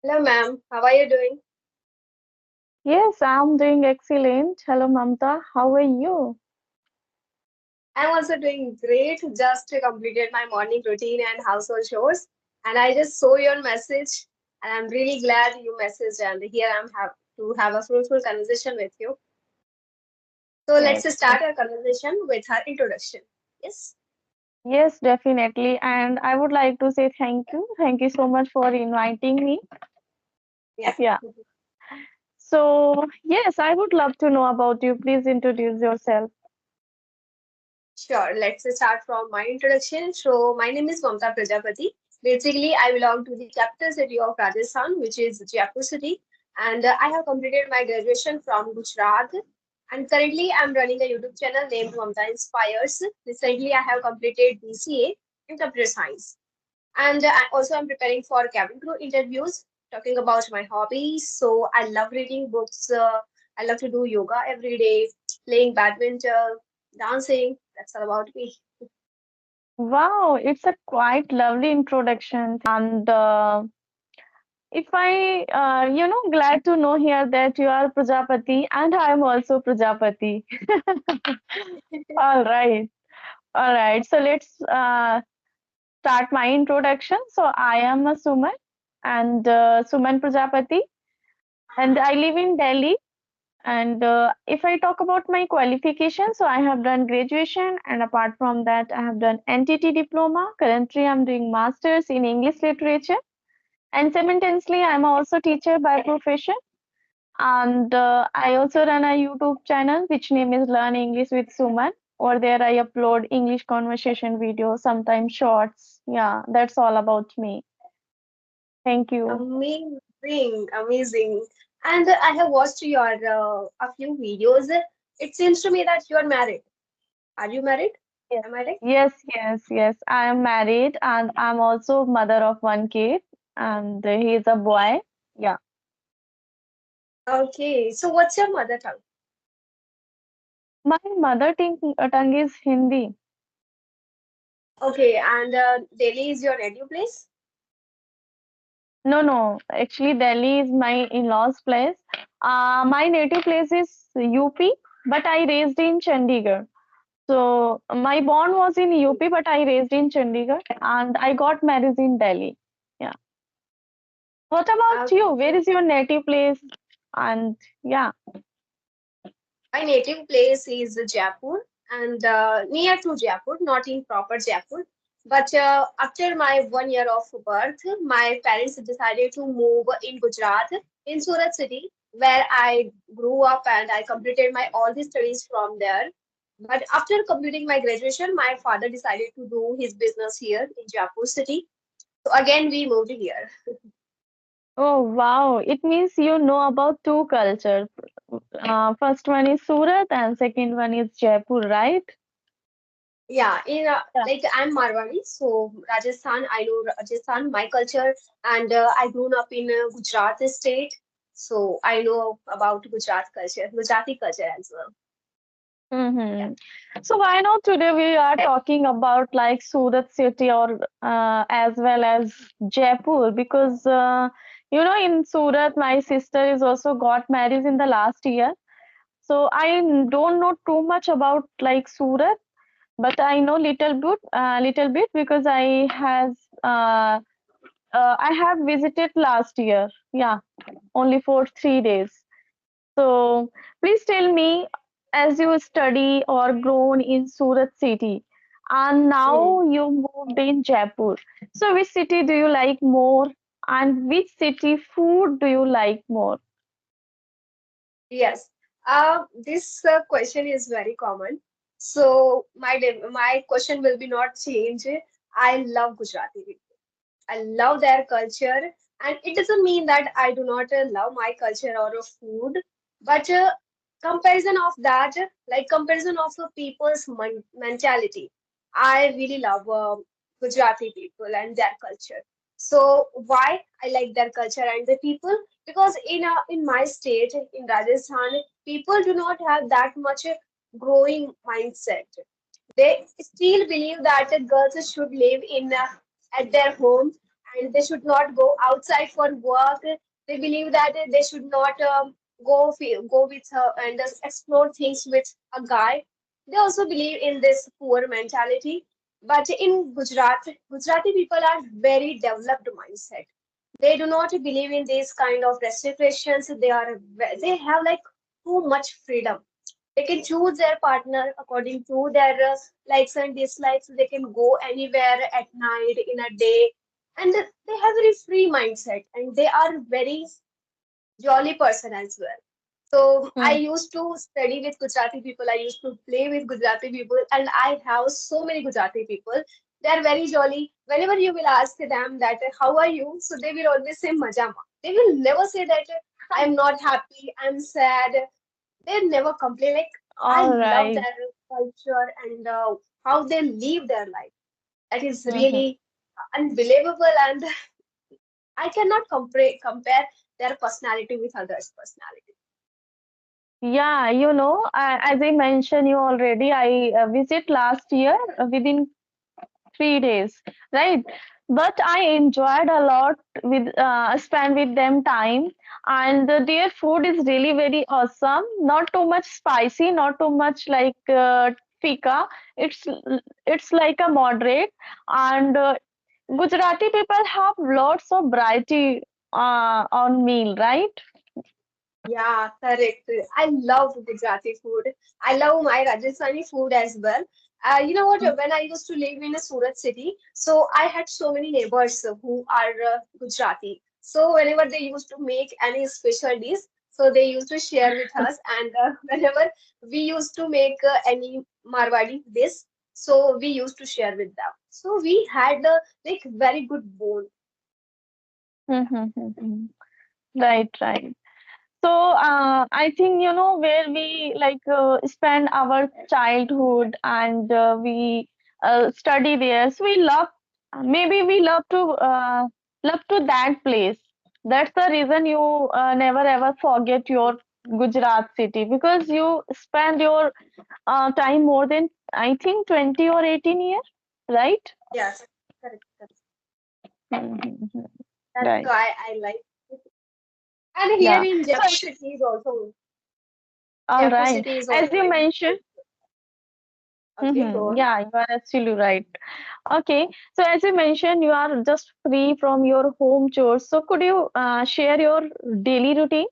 Hello, ma'am. How are you doing? Yes, I'm doing excellent. Hello, Mamta. How are you? I'm also doing great. Just completed my morning routine and household chores, and I just saw your message, and I'm really glad you messaged. And here I'm have to have a fruitful conversation with you. So let's Yes, start our conversation with her introduction. Yes. yes, definitely. And I would like to say thank you. Thank you so much for inviting me. Yeah. Yeah. So, yes, I would love to know about you. Please introduce yourself. Sure. Let's start from my introduction. So my name is Mamta Prajapati. Basically, I belong to the capital city of Rajasthan, which is Jaipur city, and I have completed my graduation from Gujarat. And currently, I'm running a YouTube channel named Mamta Inspires. Recently, I have completed BCA in computer science, and also I'm preparing for cabin crew interviews. Talking about my hobbies, so I love reading books. I love to do yoga every day, playing badminton, dancing. That's all about me. Wow, it's a quite lovely introduction. And if glad to know here that you are Prajapati and I am also Prajapati. All right. All right. So let's start my introduction. So I am a Suman and Suman Prajapati, and I live in Delhi. And if I talk about my qualifications, so I have done graduation, and apart from that, I have done NTT diploma. Currently, I'm doing masters in English literature, and simultaneously, I'm also teacher by profession. And I also run a YouTube channel which name is Learn English with Suman. Over there, I upload English conversation videos, sometimes shorts. Yeah, that's all about me. Thank you. Amazing, amazing. And I have watched your a few videos. It seems to me that you are married. Are you married? Yes, Am I right? yes. I am married and I'm also mother of one kid, and he is a boy. Yeah. Okay. So what's your mother tongue? My mother tongue is Hindi. Okay, and Delhi is your native place? No, no. Actually, Delhi is my in-laws' place. My native place is UP, but I raised in Chandigarh. So my born was in UP, but I raised in Chandigarh, and I got married in Delhi. Yeah. What about you? Where Okay. is your native place? And yeah. My native place is Jaipur and near to Jaipur, not in proper Jaipur. But after my 1 year of birth, my parents decided to move in Gujarat, in Surat city, where I grew up and I completed my all the studies from there. But after completing my graduation, my father decided to do his business here in Jaipur city. So again, we moved here. Oh, wow. It means you know about two cultures. First one is Surat and second one is Jaipur, right? Yeah, in Yeah. like I'm Marwari, so Rajasthan, I know Rajasthan, my culture, and I grew up in Gujarat state, so I know about Gujarat culture, Gujarati culture as well. Yeah. Mm-hmm. So why not today we are talking about like Surat city or as well as Jaipur because in Surat my sister is also got married in the last year. So I don't know too much about like Surat, but I know little bit because uh, I have visited last year. Yeah, only for 3 days. So please tell me, as you study or grown in Surat city, and Hmm. now you moved in Jaipur. So which city do you like more, and which city food do you like more? Yes. This question is very common. So my question will be not change. I love Gujarati people. I love their culture, and it doesn't mean that I do not love my culture or food, but comparison of that, like comparison of the people's mentality. I really love Gujarati people and their culture. So why I like their culture and the people? Because in my state in Rajasthan, people do not have that much growing mindset. They still believe that the girls should live in at their home and they should not go outside for work. They believe that they should not go with and explore things with a guy. They also believe in this poor mentality. But in Gujarat, Gujarati people are very developed mindset. They do not believe in these kind of restrictions. They have like too much freedom. They can choose their partner according to their likes and dislikes. They can go anywhere at night, in a day, and they have very free mindset, and they are very jolly person as well. So I Hmm. used to study with Gujarati people. I used to play with Gujarati people, and I have so many Gujarati people. They are very jolly. Whenever you will ask them that how are you, so they will always say majama. They will never say that I'm not happy, I'm sad. They never complain. Like I All love right. their culture and how they live their life. That is Mhm. really unbelievable, and I cannot compare their personality with others' personality. Yeah, as I mentioned you already, I visit last year within 3 days, right? But I enjoyed a lot with spend with them time, and their food is really very awesome. Not too much spicy, not too much like fika. It's it's like a moderate, and Gujarati people have lots of variety on meal, right? Yeah, correct. I love Gujarati food. I love my Rajasthani food as well. You know what? When I used to live in a Surat city, so I had so many neighbors who are Gujarati. So whenever they used to make any special dish, so they used to share with us. And whenever we used to make any Marwadi dish, so we used to share with them. So we had like very good bond. Right, right. So I think where we like spend our childhood and we study there. So we love maybe we love to that place. That's the reason you never ever forget your Gujarat city because you spend your time more than I think 20 or 18 years, right? Yes, correct, correct. Mhm. That's Right. why I like. And here Yeah. in So Jaipur city is also all Jaipur right. city is As also you my mentioned. okay, go on. Yeah, you are absolutely right. Okay, so as you mentioned, you are just free from your home chores. So could you share your daily routine?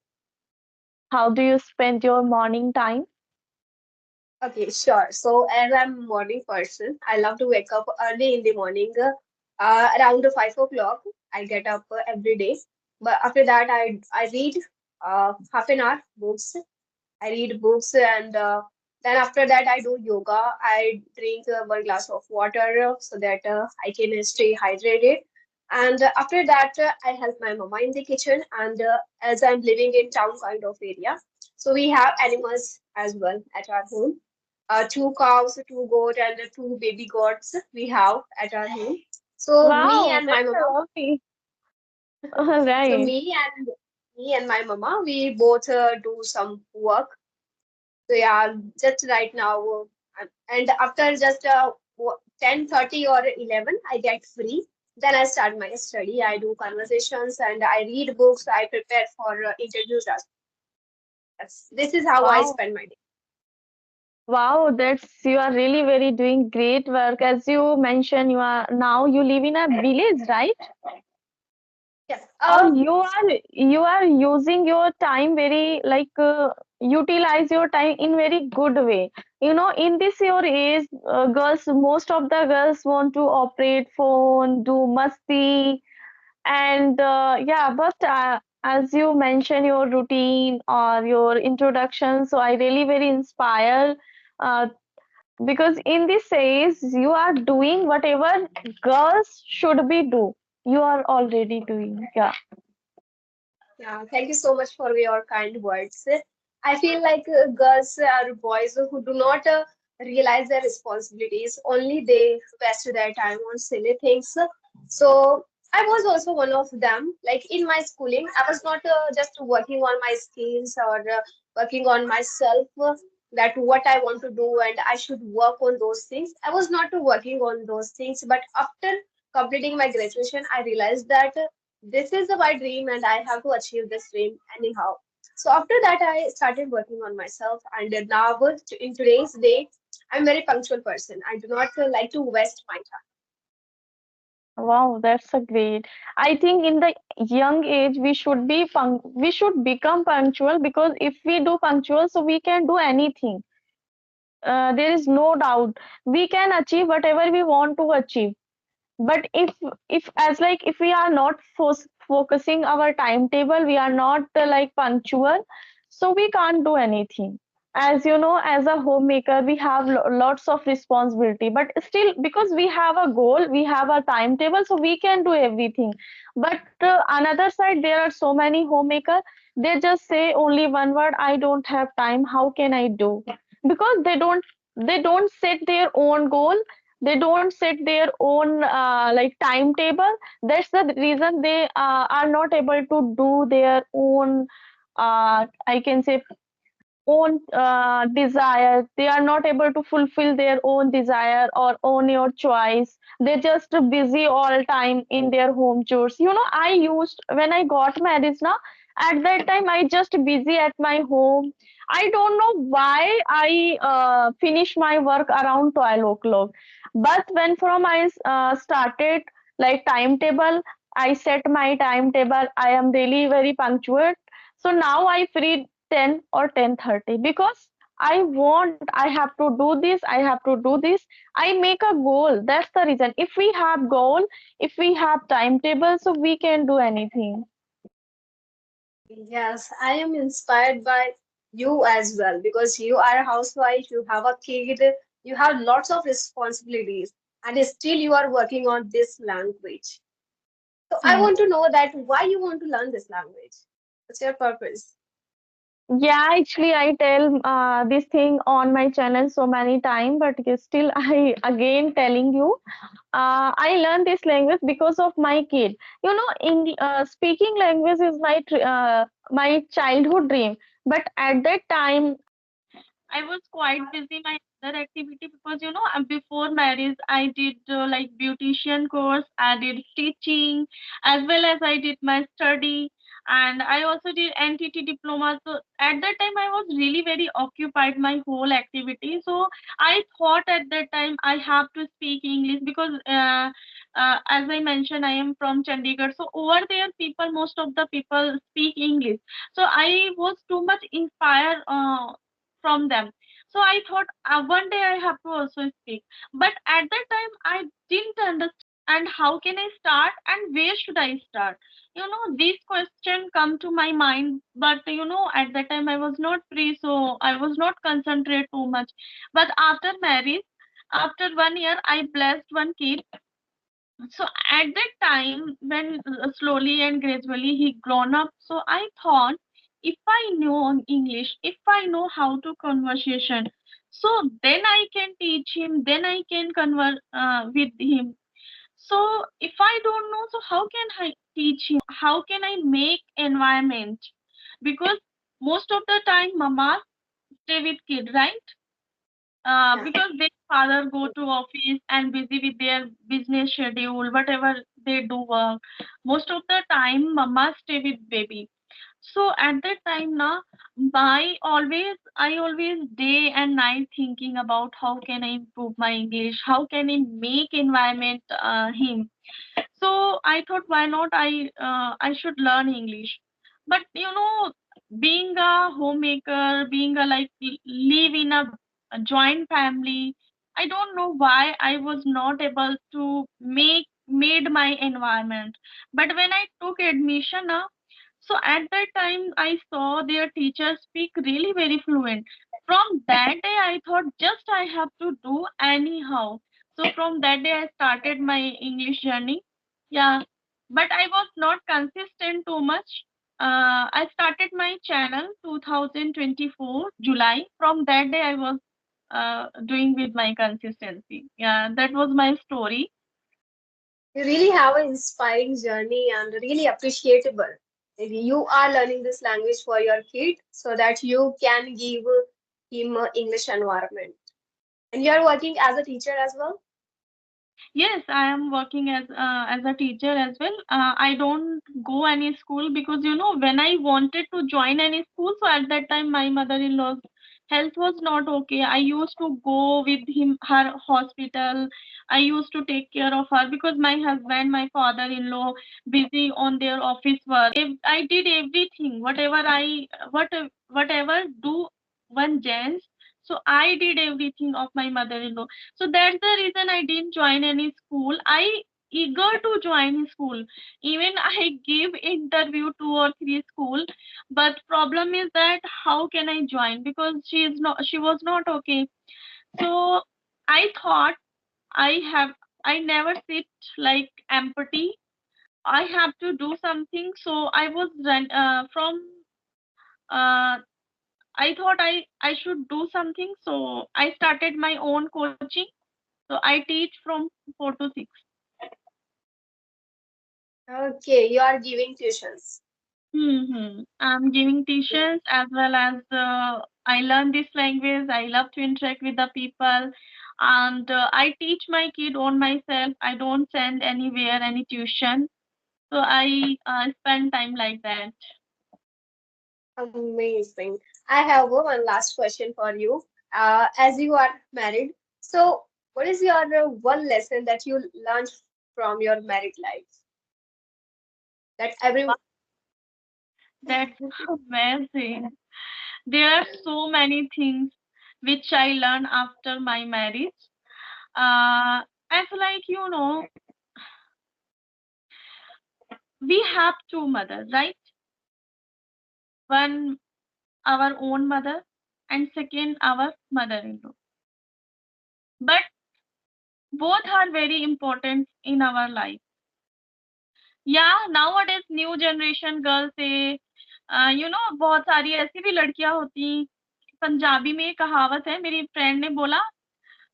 How do you spend your morning time? Okay, sure. So as I'm a morning person, I love to wake up early in the morning, around 5 o'clock. I get up every day. But after that, I read half an hour books. I read books, and then after that I do yoga. I drink 1 glass of water so that I can stay hydrated. And after that, I help my mama in the kitchen. And as I'm living in town kind of area, so we have animals as well at our home. Two cows, two goat, and two baby goats we have at our home. So me Wow, and my that's mama. lovely. All So right. me and my mama, we both do some work. So yeah, just right now, and after just 10:30 or 11, I get free. Then I start my study. I do conversations and I read books. I prepare for interviews. This is how I Wow. spend my day. Wow, that's you are really very doing great work. As you mentioned, you live in a village, right? Yes. Or you are using your time very like utilize your time in very good way. In this your age, girls, most of the girls want to operate phone, do masti, and yeah, but as you mentioned your routine or your introduction, so I really very inspired, uh, because in this age you are doing whatever girls should be do. You are already doing, yeah. Yeah, thank you so much for your kind words. I feel like girls are boys who do not realize their responsibilities. Only they waste their time on silly things. So I was also one of them. Like in my schooling, I was not just working on my skills or working on myself. That what I want to do and I should work on those things. I was not working on those things. But after completing my graduation, I realized that this is my dream and I have to achieve this dream anyhow. So after that, I started working on myself, and now in today's day, I'm a very punctual person. I do not like to waste my time. Wow, that's a great. I think in the young age we should become punctual, because if we do punctual, so we can do anything. There is no doubt we can achieve whatever we want to achieve. But if as like if we are not focusing our timetable, we are not like punctual, so we can't do anything. As you know, as a homemaker, we have lots of responsibility, but still, because we have a goal, we have a timetable, so we can do everything. But another side, there are so many homemakers, they just say only one word: I don't have time, how can I do? Because they don't set their own goal, they don't set their own like timetable. That's the reason they are not able to do their own, I can say, own desire. They are not able to fulfill their own desire or own your choice. They're just busy all time in their home chores. I used, when I got married now, at that time I just busy at my home. I don't know why I finish my work around 12 o'clock. But when from I started like timetable, I set my timetable, I am really very punctual. So now I free 10 or 10:30, because I have to do this, I have to do this. I make a goal. That's the reason. If we have goal, if we have timetable, so we can do anything. Yes, I am inspired by you as well because you are a housewife, you have a kid, you have lots of responsibilities, and still you are working on this language. So I Hmm. want to know that why you want to learn this language. What's your purpose? Yeah, actually, I tell this thing on my channel so many times, but still, I again telling you. I learned this language because of my kid. Speaking language is my childhood dream. But at that time, I was quite busy my other activity, because before marriage I did like beautician course, I did stitching, as well as I did my study, and I also did NTT diploma. So at that time I was really very occupied my whole activity. So I thought at that time I have to speak English, because as I mentioned, I am from Chandigarh. So over there, most of the people speak English. So I was too much inspired from them. So I thought one day I have to also speak. But at that time I didn't understand and how can I start and where should I start. These questions come to my mind, but at that time I was not free, so I was not concentrate too much. But after marriage, after 1 year, I blessed one kid. So at that time, when slowly and gradually he grown up, so I thought, if I know English, if I know how to conversation, so then I can teach him, then I can converse with him. So if I don't know, so how can I teach him? How can I make environment? Because most of the time, mama stay with kid, right? Yeah. Because their father go to office and busy with their business schedule, whatever they do work. Most of the time, mama stay with baby. So at that time, na, I always day and night thinking about how can I improve my English, how can I make environment him. So I thought, why not I should learn English. But being a homemaker, being a like live in a joint family, I don't know why I was not able to made my environment. But when I took admission, so at that time I saw their teachers speak really very fluent. From that day I thought just I have to do anyhow. So from that day I started my English journey. Yeah, but I was not consistent too much. I started my channel 2024 July. From that day, I was doing with my consistency. Yeah, that was my story. You really have an inspiring journey and really appreciable. You are learning this language for your kid so that you can give him a English environment. And you are working as a teacher as well? Yes, I am working as a teacher as well. I don't go any school because when I wanted to join any school, so at that time my mother-in-law's health was not okay. I used to go with him her hospital. I used to take care of her because my husband, my father-in-law, busy on their office work. I did everything, whatever do one gents. So I did everything of my mother-in-law, so that's the reason I didn't join any school. I eager to join school. Even I give interview 2 or 3 school, but problem is that how can I join because she was not okay. So I thought I have I never sit like empty. I have to do something. So I was from uh, I thought I should do something. So I started my own coaching. So I teach from 4 to 6. Okay, you are giving tuitions. I'm giving tuitions as well as I learn this language. I love to interact with the people, and I teach my kid on myself. I don't send anywhere any tuition, so I spend time like that. Amazing. I have one last question for you. As you are married, so what is your one lesson that you learned from your married life that every Wow, that's amazing. There are so many things which I learned after my marriage. As like we have two mothers, right? One our own mother, and second our mother-in-law, but both are very important in our life. Yeah, nowadays new generation girls से बहुत सारी ऐसी भी लड़कियां होती। पंजाबी में एक कहावत है, मेरी फ्रेंड ने बोला,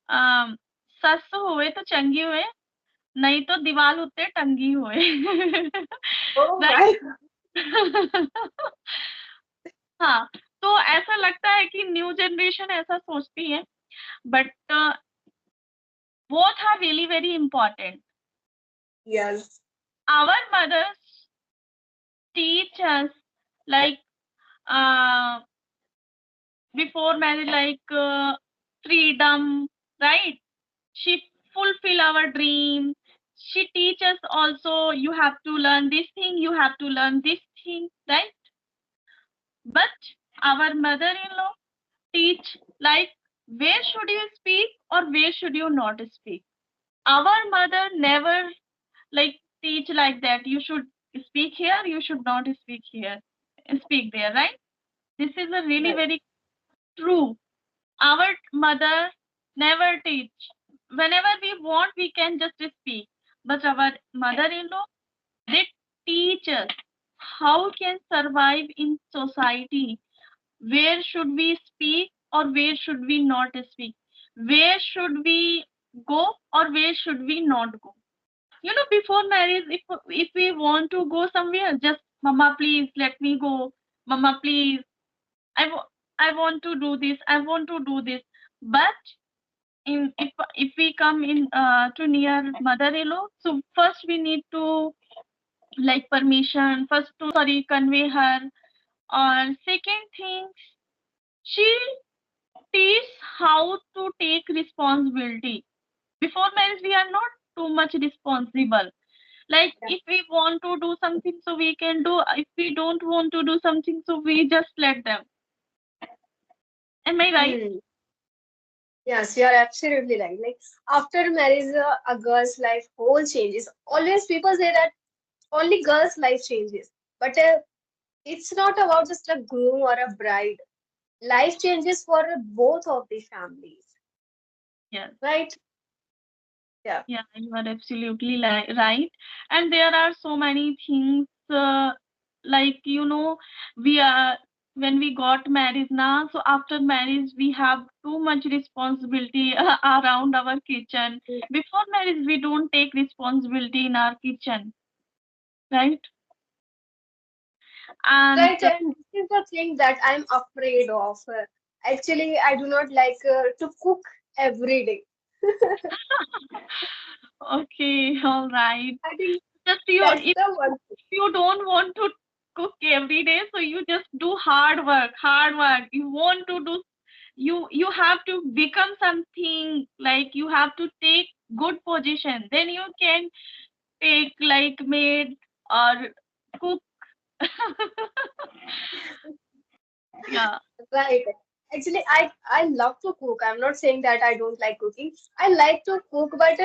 अ, सस होए तो चंगी होए, नहीं तो दीवार उत्ते टंगी होए। oh right. my God. हाँ, तो ऐसा लगता है कि न्यू जनरेशन ऐसा सोचती है, but both are really very important. Yes. Our mothers teach us like uh, before marriage, like freedom, right? She fulfill our dream. She teaches also you have to learn this thing, you have to learn this thing, right? But our mother-in-law teach like where should you speak or where should you not speak. Our mother never like teach like that you should speak here, you should not speak here, speak there, right? This is a really Right. very true. Our mother never teach. Whenever we want we can just speak, but our mother-in-law, they teach us how can survive in society, where should we speak or where should we not speak, where should we go or where should we not go. Before marriage, if we want to go somewhere, just mama please let me go, mama please, i wa- I want to do this, I want to do this. But in if we come in to near mother-in-law, so first we need to like permission first to sorry convey her. Or second thing, she teach how to take responsibility. Before marriage we are not too much responsible. Like Yeah. if we want to do something, so we can do. If we don't want to do something, so we just let them. Am I right? Hmm. Yes, you are absolutely right. Like after marriage, a girl's life whole changes. Always people say that only girls' life changes, but it's not about just a groom or a bride. Life changes for both of the families, Yes. right? Yeah. Yeah, you are absolutely right. And there are so many things, like we are when we got married now. So after marriage, we have too much responsibility around our kitchen. Before marriage, we don't take responsibility in our kitchen, right? And Right, and this is the thing that I'm afraid of. Actually, I do not like to cook every day. Okay, all right. I think Just you, that's the one thing. if you don't want to cook every day, so you just do hard work, hard work. You want to do, you have to become something, like you have to take good position. Then you can take like maid or cook. Yeah. Right. Actually, I love to cook. I'm not saying that I don't like cooking. I like to cook, but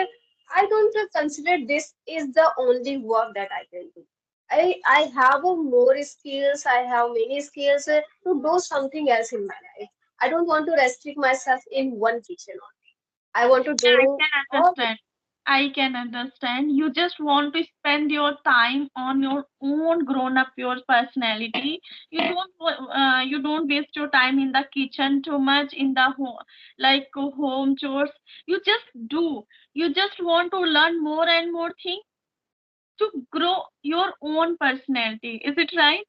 I don't consider this is the only work that I can do. I have more skills. I have many skills to do something else in my life. I don't want to restrict myself in one kitchen only. I want to I do can all. understand. I can understand. You just want to spend your time on your own grown up your personality. You don't waste your time in the kitchen too much in the home, like home chores. You just do. You just want to learn more and more things to grow your own personality. Is it right?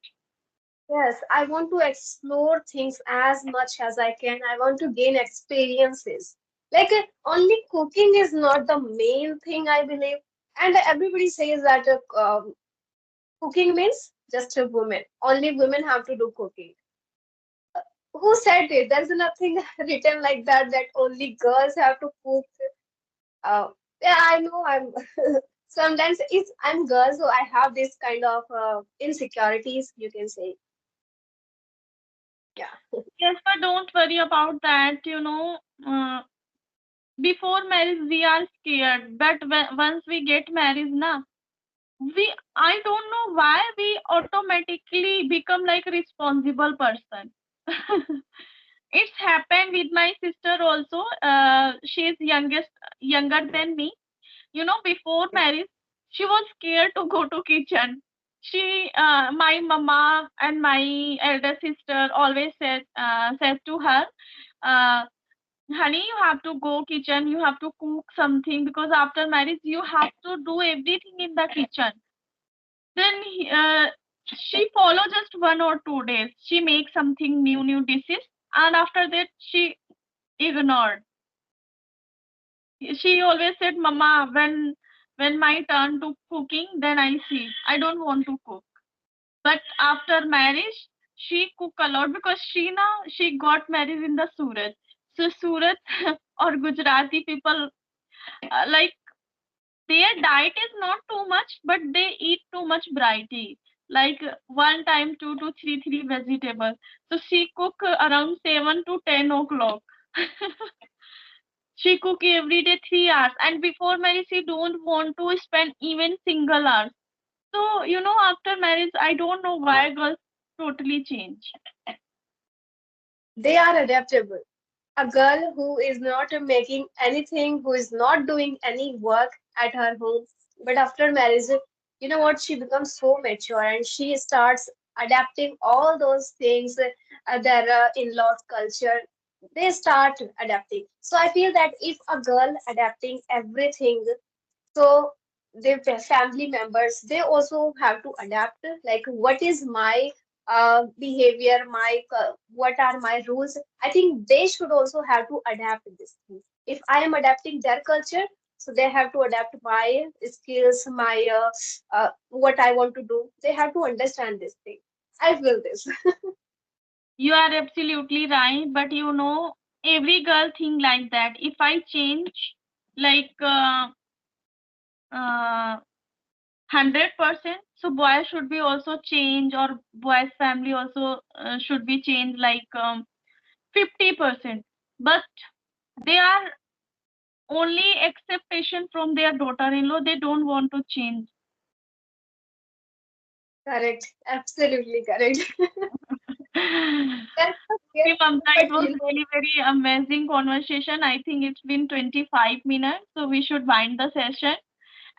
Yes, I want to explore things as much as I can. I want to gain experiences. Like only cooking is not the main thing, I believe. And everybody says that cooking means just a woman. Only women have to do cooking. Who said it? There's nothing written like that, that only girls have to cook. Yeah, I know sometimes it's I'm girl, so I have this kind of insecurities, you can say. Yeah. Yes, but don't worry about that. Before marriage we are scared, but once we get married, na, we I don't know why we automatically become like responsible person. It's happened with my sister also. She's younger than me. Before marriage, she was scared to go to kitchen. My mama and my elder sister always said to her, uh, honey, you have to go kitchen, you have to cook something, because after marriage you have to do everything in the kitchen. Then she follow just 1 or 2 days, she makes something new dishes, and after that she ignored. She always said, mama, when my turn to cooking, then I see, I don't want to cook. But after marriage, she cook a lot, because she got married in the Surat. So Surat or Gujarati people, like their diet is not too much, but they eat too much variety. Like one time, two to three vegetables. So she cook around 7 to 10 o'clock. She cook every day 3 hours, and before marriage she don't want to spend even single hour. So after marriage, I don't know why girls totally change. They are adaptable. A girl who is not making anything, who is not doing any work at her home, but after marriage, you know what, she becomes so mature and she starts adapting all those things, their in-laws culture. They start adapting. So I feel that if a girl adapting everything, so the family members, they also have to adapt. Like, what is my behavior, what are my rules? I think they should also have to adapt this thing. If I am adapting their culture, so they have to adapt my skills, my what I want to do. They have to understand this thing. I feel this. You are absolutely right, but every girl think like that. If I change, like 100%, so boys should be also change, or boys family also should be changed, like 50%. But they are only expectation from their daughter-in-law. They don't want to change. Correct. Absolutely correct. That's okay. Okay, Mamta, it But was really very amazing conversation. I think it's been 25 minutes, so we should wind the session.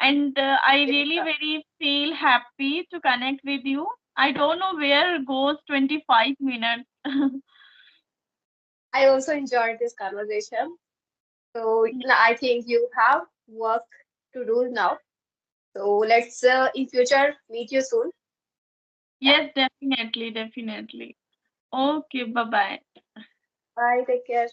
And I yes, really very feel happy to connect with you. I don't know where goes 25 minutes. I also enjoyed this conversation. So I think you have work to do now. So let's in future meet you soon. Yeah. Yes, definitely, definitely. Okay, bye bye. Bye. Take care.